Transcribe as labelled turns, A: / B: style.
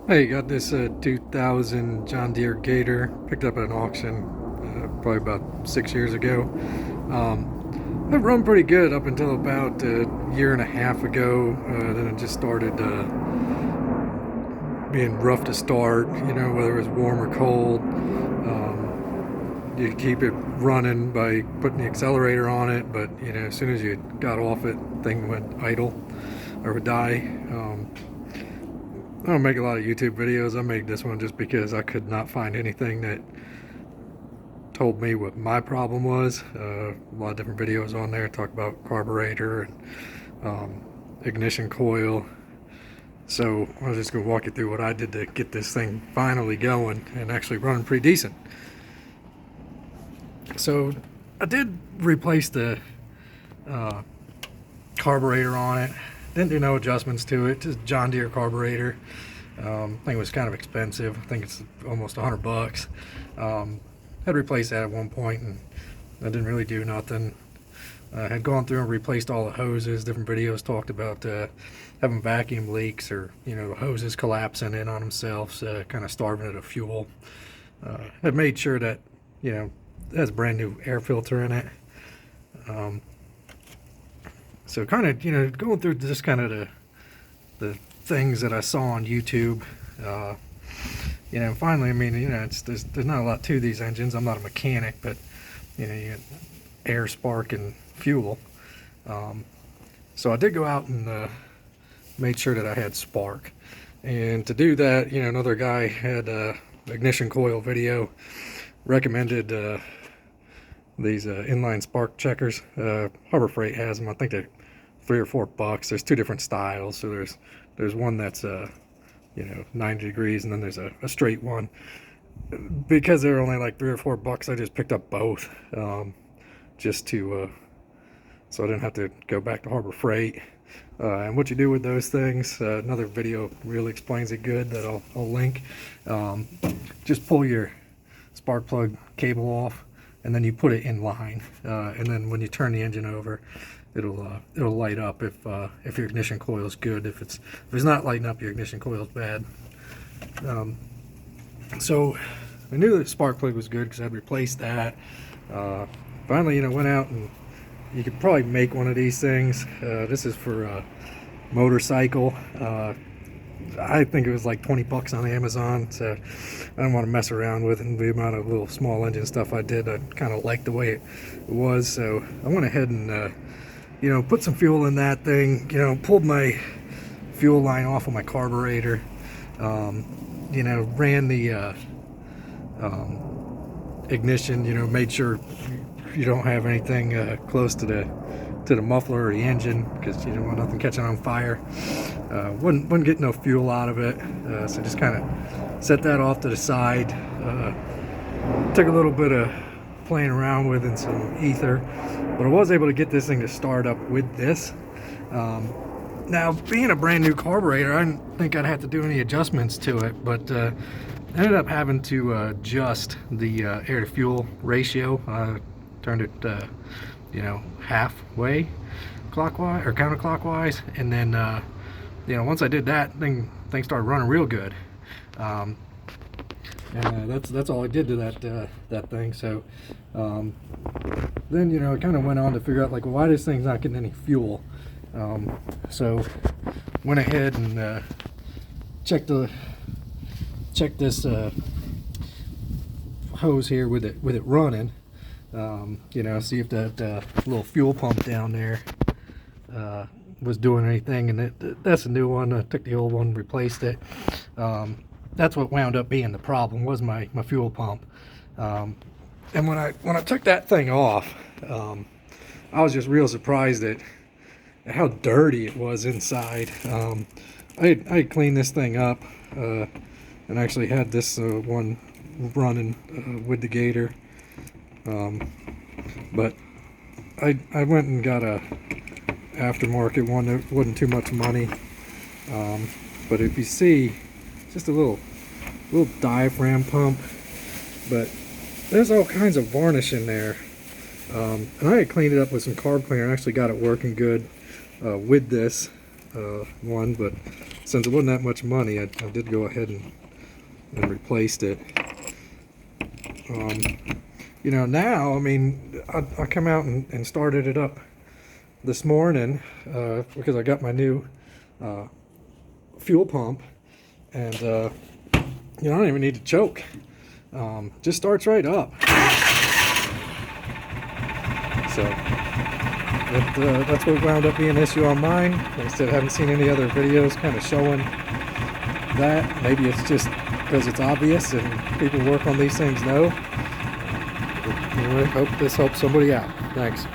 A: Hey, got this 2000 John Deere Gator. Picked up at an auction probably about 6 years ago. I've run pretty good up until about a year and a half ago. Then it just started being rough to start, whether it was warm or cold. You keep it running by putting the accelerator on it, but as soon as you got off it, thing went idle or would die. I don't make a lot of YouTube videos. I made this one just because I could not find anything that told me what my problem was. A lot of different videos on there talk about carburetor and ignition coil. So I was just going to walk you through what I did to get this thing finally going and actually running pretty decent. So I did replace the carburetor on it. Didn't do no adjustments to it, just John Deere carburetor. I think it was kind of expensive. I think it's almost $100. Had replaced that at one point and I didn't really do nothing. I had gone through and replaced all the hoses. Different videos talked about having vacuum leaks or the hoses collapsing in on themselves, kind of starving it of fuel. Had made sure that it has a brand new air filter in it. So kind of going through just kind of the things that I saw on YouTube. Finally, I mean, there's not a lot to these engines. I'm not a mechanic, but you get air, spark, and fuel. So I did go out and made sure that I had spark. And to do that, another guy had a ignition coil video, recommended these inline spark checkers. Harbor Freight has them. I think they're $3 or $4. There's two different styles. So there's one that's 90 degrees, and then there's a straight one. Because they're only like $3 or $4, I just picked up both, just to so I didn't have to go back to Harbor Freight. And what you do with those things, another video really explains it good that I'll link. Just pull your spark plug cable off, and then you put it in line, and then when you turn the engine over, it'll light up if your ignition coil is good. If it's not lighting up, your ignition coil is bad. So I knew the spark plug was good because I'd replaced that. Finally, went out, and you could probably make one of these things. This is for a motorcycle. I think it was like $20 on Amazon, so I don't want to mess around with it. And the amount of little small engine stuff I did, I kind of liked the way it was. So I went ahead and put some fuel in that thing. Pulled my fuel line off of my carburetor. Ran the ignition. Made sure you don't have anything close to the muffler or the engine, because you don't want nothing catching on fire. Wouldn't get no fuel out of it, so just kind of set that off to the side. Took a little bit of playing around with and some ether, but I was able to get this thing to start up with this. Now, being a brand new carburetor, I didn't think I'd have to do any adjustments to it, but ended up having to adjust the air to fuel ratio. Turned it halfway clockwise or counterclockwise, and then once I did that, thing started running real good. And that's all I did to that thing. So then I kind of went on to figure out, like, why this thing's not getting any fuel. So went ahead and checked this hose here with it running. See if that little fuel pump down there was doing anything, and that's a new one. I took the old one, replaced it. That's what wound up being the problem, was my fuel pump. And when I took that thing off, I was just real surprised at how dirty it was inside. I cleaned this thing up, and actually had this one running with the Gator. But I went and got a aftermarket one that wasn't too much money. But if you see, just a little diaphragm pump, but there's all kinds of varnish in there. And I had cleaned it up with some carb cleaner and actually got it working good with this. one, but since it wasn't that much money, I did go ahead and replaced it. You know, now, I mean, I come out and started it up this morning because I got my new fuel pump, and you know, I don't even need to choke. Just starts right up. So that's what wound up being an issue on mine. Like I said, I haven't seen any other videos kind of showing that. Maybe it's just because it's obvious and people work on these things know. Anyway, hope this helps somebody out. Thanks.